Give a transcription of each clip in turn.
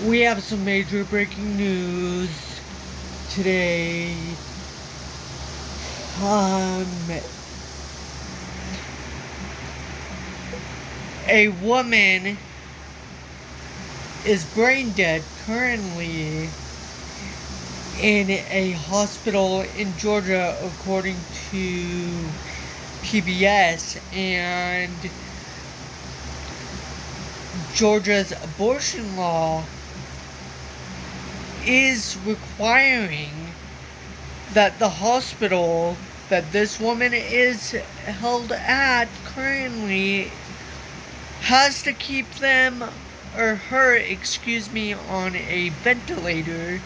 We have some major breaking news today. Um, a woman is brain dead currently in a hospital in Georgia, according to PBS, and Georgia's abortion law is requiring that the hospital that this woman is held at currently has to keep them or her, on a ventilator,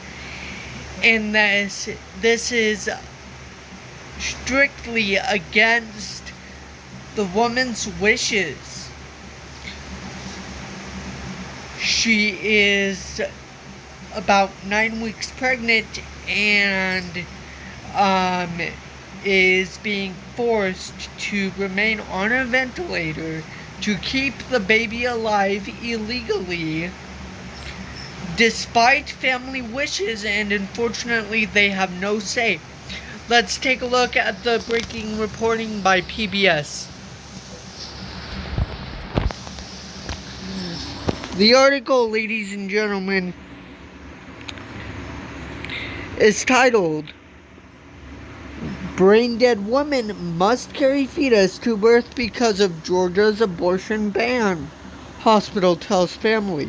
and this is strictly against the woman's wishes. She is about 9 weeks pregnant and is being forced to remain on a ventilator to keep the baby alive illegally, despite family wishes, and unfortunately they have no say. Let's take a look at the breaking reporting by PBS. The article, ladies and gentlemen, is titled, "Brain Dead Woman Must Carry Fetus to Birth Because of Georgia's Abortion Ban," Hospital Tells Family.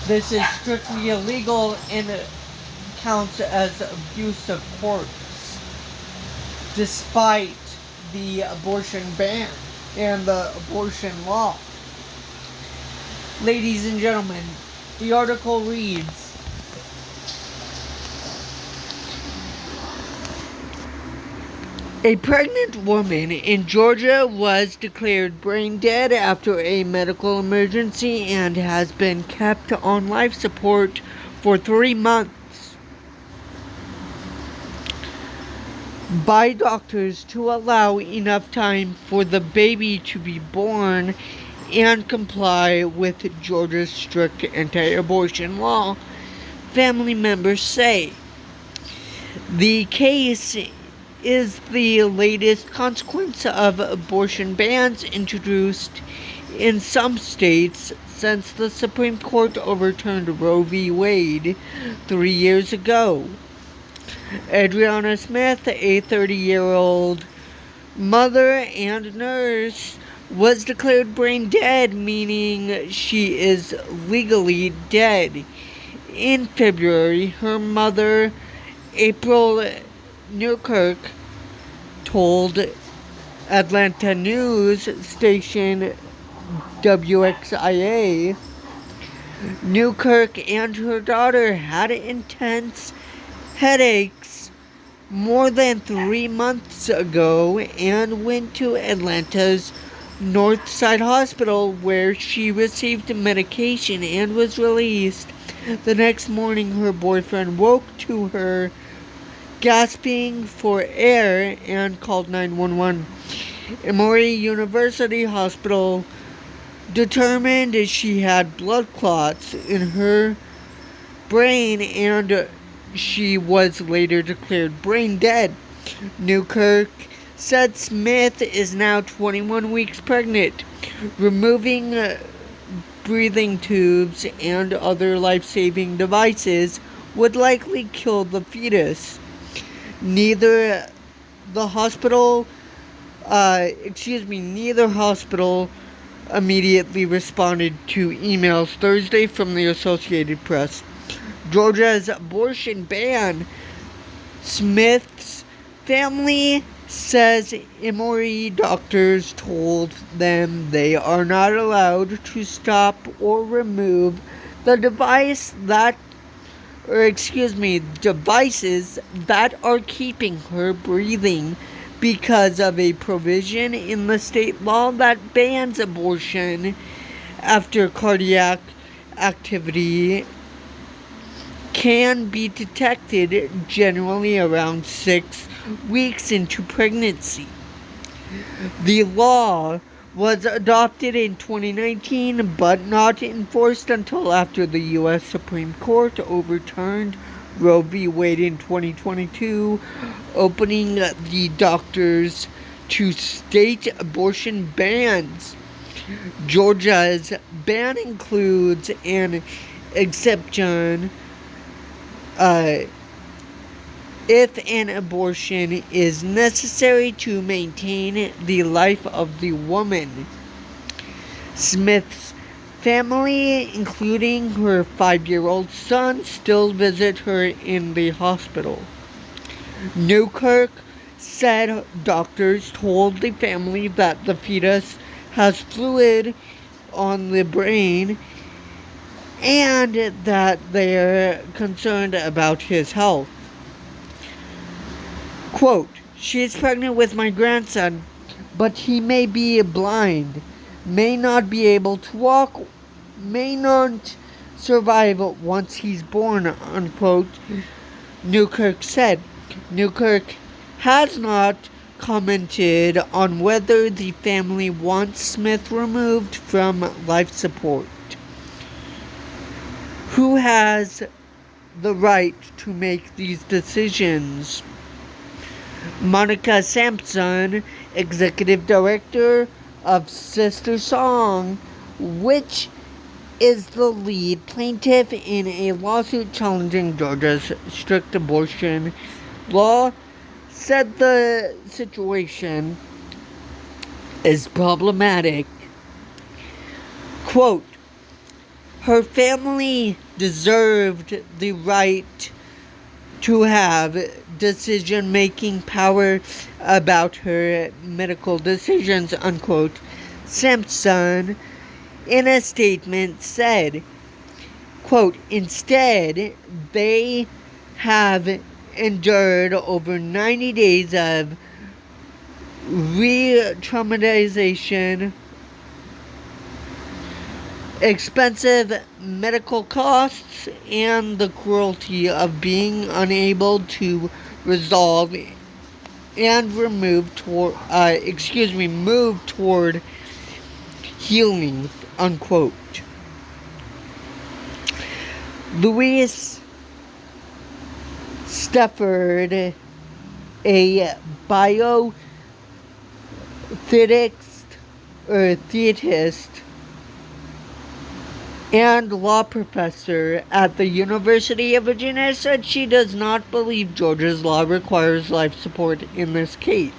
This is strictly illegal and counts as abuse of courts, despite the abortion ban and the abortion law. Ladies and gentlemen, the article reads, a pregnant woman in Georgia was declared brain dead after a medical emergency and has been kept on life support for 3 months by doctors to allow enough time for the baby to be born and comply with Georgia's strict anti-abortion law, family members say. The case is the latest consequence of abortion bans introduced in some states since the Supreme Court overturned Roe v. Wade 3 years ago. Adriana Smith, a 30-year-old mother and nurse, was declared brain dead, meaning she is legally dead. In February, her mother, April Newkirk, told Atlanta news station WXIA Newkirk and her daughter had intense headaches more than 3 months ago and went to Atlanta's Northside Hospital, where she received medication and was released. The next morning, her boyfriend woke to her gasping for air and called 911. Emory University Hospital determined she had blood clots in her brain and she was later declared brain dead. Newkirk said Smith is now 21 weeks pregnant. Removing breathing tubes and other life-saving devices would likely kill the fetus. Neither hospital immediately responded to emails Thursday from the Associated Press. Georgia's abortion ban. Smith's family says Emory doctors told them they are not allowed to stop or remove the devices that are keeping her breathing because of a provision in the state law that bans abortion after cardiac activity can be detected, generally around 6 weeks into pregnancy. The law was adopted in 2019 but not enforced until after the U.S. Supreme Court overturned Roe v. Wade in 2022, opening the doctors to state abortion bans. Georgia's ban includes an exception if an abortion is necessary to maintain the life of the woman. Smith's family, including her 5-year-old son, still visit her in the hospital. Newkirk said doctors told the family that the fetus has fluid on the brain and that they're concerned about his health. Quote, "She is pregnant with my grandson, but he may be blind, may not be able to walk, may not survive once he's born," unquote, Newkirk said. Newkirk has not commented on whether the family wants Smith removed from life support. Who has the right to make these decisions? Monica Sampson, executive director of Sister Song, which is the lead plaintiff in a lawsuit challenging Georgia's strict abortion law, said the situation is problematic. Quote, "Her family deserved the right to have decision-making power about her medical decisions," unquote, Sampson, in a statement, said. Quote, "Instead, they have endured over 90 days of re-traumatization, expensive medical costs, and the cruelty of being unable to resolve and move toward healing," unquote. Louise Stafford, a theatist and law professor at the University of Virginia, said she does not believe Georgia's law requires life support in this case.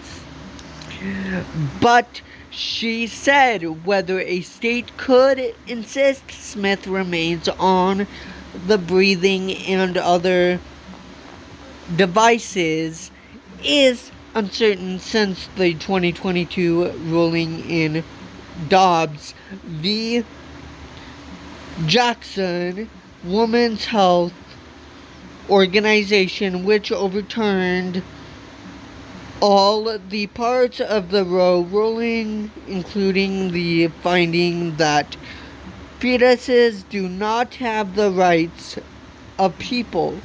But she said whether a state could insist Smith remains on the breathing and other devices is uncertain since the 2022 ruling in Dobbs v. Jackson, Women's Health Organization, which overturned all the parts of the Roe ruling, including the finding that fetuses do not have the rights of people.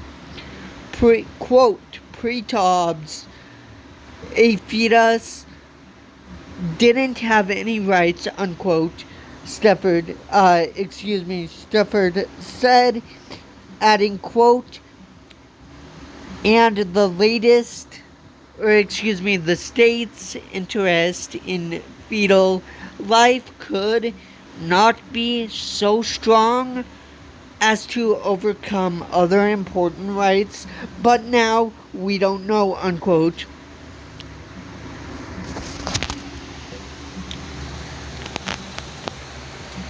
Pre-Dobbs, a fetus didn't have any rights, unquote, Stafford said, adding, quote, "And the state's interest in fetal life could not be so strong as to overcome other important rights, but now we don't know," unquote.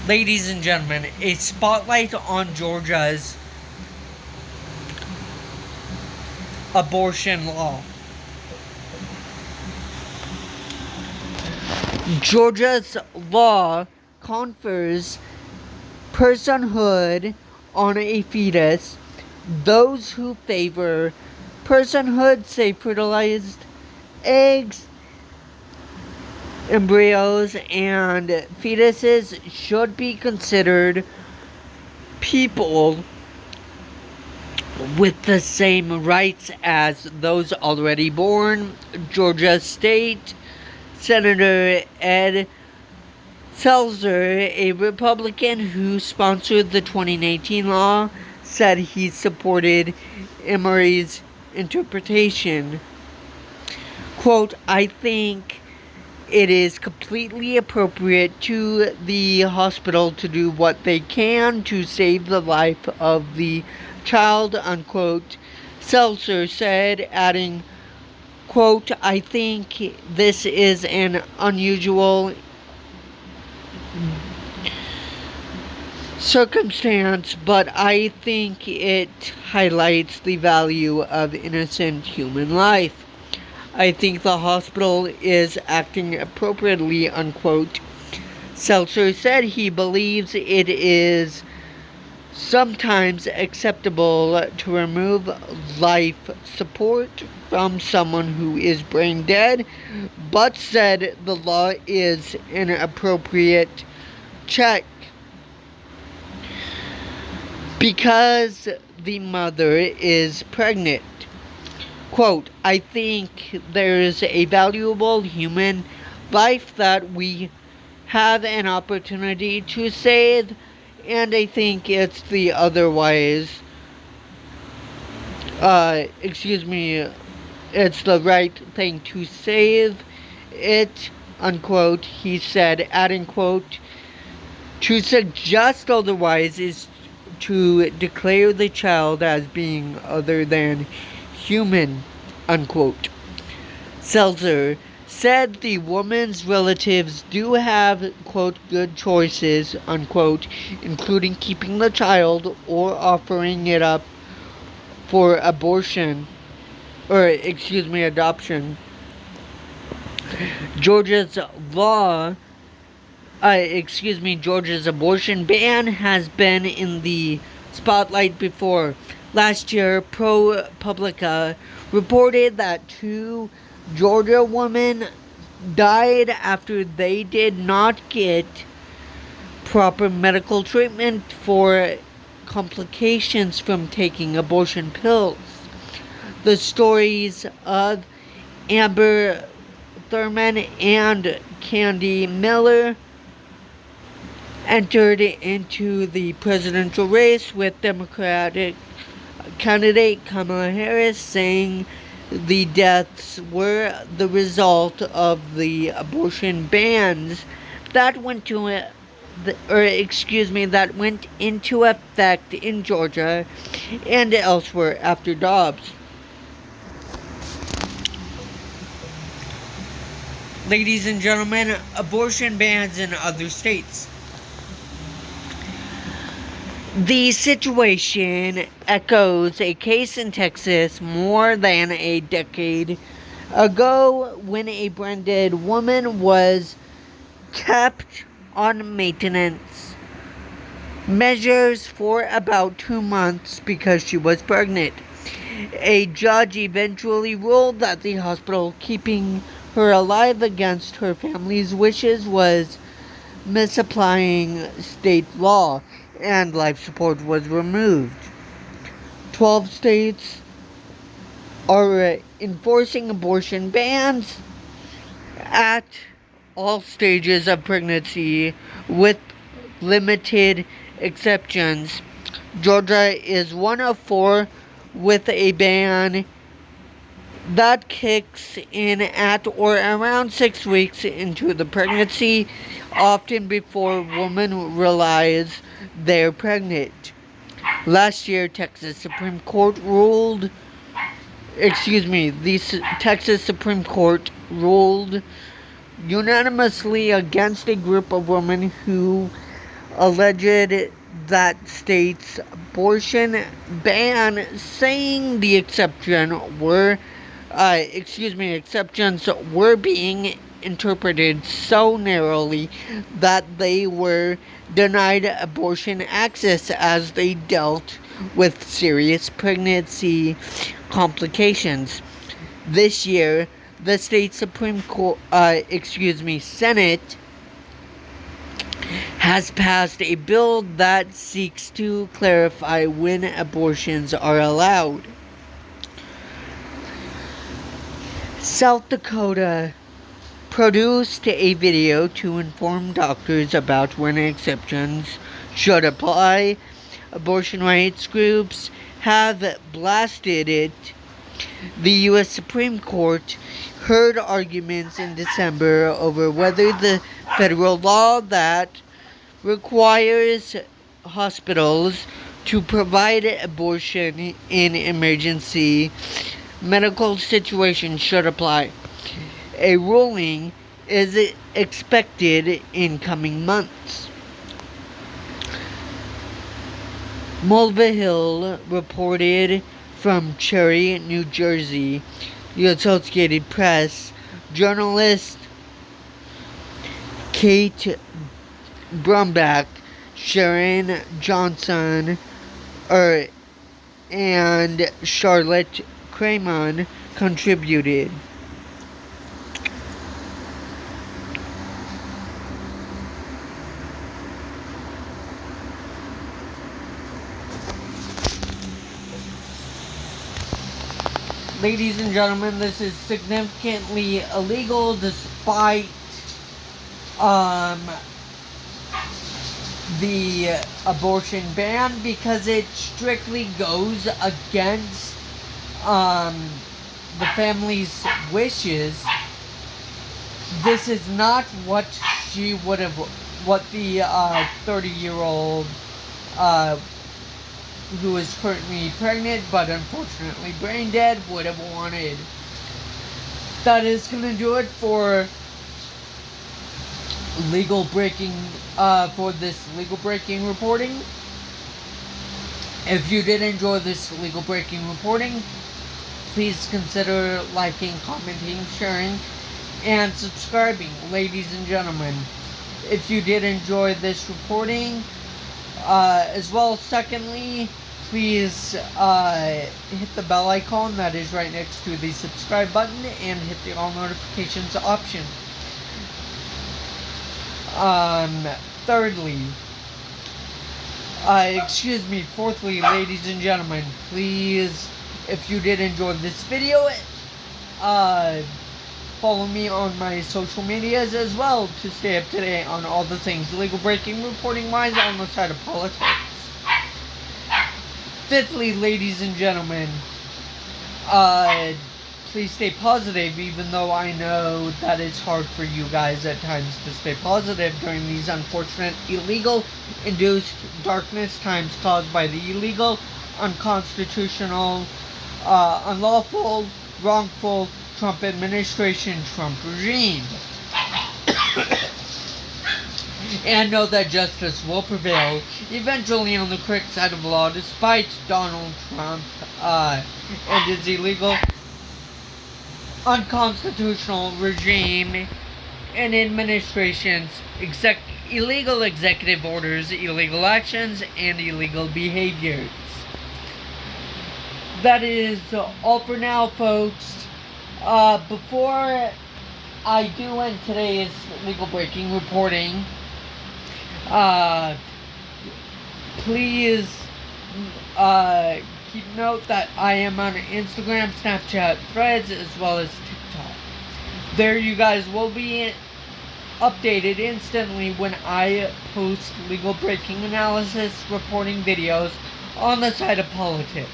Ladies and gentlemen, a spotlight on Georgia's abortion law. Georgia's law confers personhood on a fetus. Those who favor personhood say fertilized eggs, embryos, and fetuses should be considered people with the same rights as those already born. Georgia State Senator Ed Seltzer, a Republican who sponsored the 2019 law, said he supported Emory's interpretation. Quote, I think it is completely appropriate to the hospital to do what they can to save the life of the child, unquote, Seltzer said, adding, quote, I think this is an unusual circumstance, but I think it highlights the value of innocent human life. I think the hospital is acting appropriately, unquote. Seltzer said he believes it is sometimes acceptable to remove life support from someone who is brain dead, but said the law is an appropriate check because the mother is pregnant. Quote, I think there's a valuable human life that we have an opportunity to save, and I think it's the otherwise, it's the right thing to save it, unquote, he said, adding, quote, to suggest otherwise is to declare the child as being other than human, unquote. Seltzer said the woman's relatives do have, quote, good choices, unquote, including keeping the child or offering it up for adoption. Georgia's Georgia's abortion ban has been in the spotlight before. Last year, ProPublica reported that 2 Georgia women died after they did not get proper medical treatment for complications from taking abortion pills. The stories of Amber Thurman and Candy Miller entered into the presidential race with Democratic candidate Kamala Harris, saying the deaths were the result of the abortion bans that went into effect in Georgia and elsewhere after Dobbs. Ladies and gentlemen, abortion bans in other states. The situation echoes a case in Texas more than a decade ago when a branded woman was kept on maintenance measures for about 2 months because she was pregnant. A judge eventually ruled that the hospital keeping her alive against her family's wishes was misapplying state law, and life support was removed. 12 states are enforcing abortion bans at all stages of pregnancy with limited exceptions. Georgia is one of 4 with a ban that kicks in at or around 6 weeks into the pregnancy, often before women realize they're pregnant. Last year, the Texas Supreme Court ruled unanimously against a group of women who alleged that state's abortion ban, saying the exceptions were being interpreted so narrowly that they were denied abortion access as they dealt with serious pregnancy complications. This year, the state Senate has passed a bill that seeks to clarify when abortions are allowed. South Dakota produced a video to inform doctors about when exceptions should apply. Abortion rights groups have blasted it. The U.S. Supreme Court heard arguments in December over whether the federal law that requires hospitals to provide abortion in emergency medical situations should apply. A ruling is expected in coming months. Mulvihill reported from Cherry, New Jersey. The Associated Press journalist Kate Brumback, Sharon Johnson, and Charlotte Cramon contributed. Ladies and gentlemen, this is significantly illegal despite the abortion ban, because it strictly goes against the family's wishes. This is not what the 30-year-old who is currently pregnant but unfortunately brain dead would have wanted. That is going to do it for this legal breaking reporting. If you did enjoy this legal breaking reporting, please consider liking, commenting, sharing, and subscribing. Ladies and gentlemen, if you did enjoy this reporting, as well, secondly, please hit the bell icon that is right next to the subscribe button and hit the all notifications option. Fourthly, ladies and gentlemen, please, if you did enjoy this video, follow me on my social medias as well to stay up to date on all the things legal breaking reporting wise on the side of politics. Fifthly, ladies and gentlemen, please stay positive, even though I know that it's hard for you guys at times to stay positive during these unfortunate, illegal, induced darkness times caused by the illegal, unconstitutional, unlawful, wrongful Trump administration, Trump regime. And know that justice will prevail eventually on the correct side of the law, despite Donald Trump and his illegal, unconstitutional regime and administration's illegal executive orders, illegal actions, and illegal behaviors. That is all for now, folks. Before I do end today's legal breaking reporting, please keep note that I am on Instagram, Snapchat, Threads, as well as TikTok. There you guys will be updated instantly when I post legal breaking analysis reporting videos on the side of politics.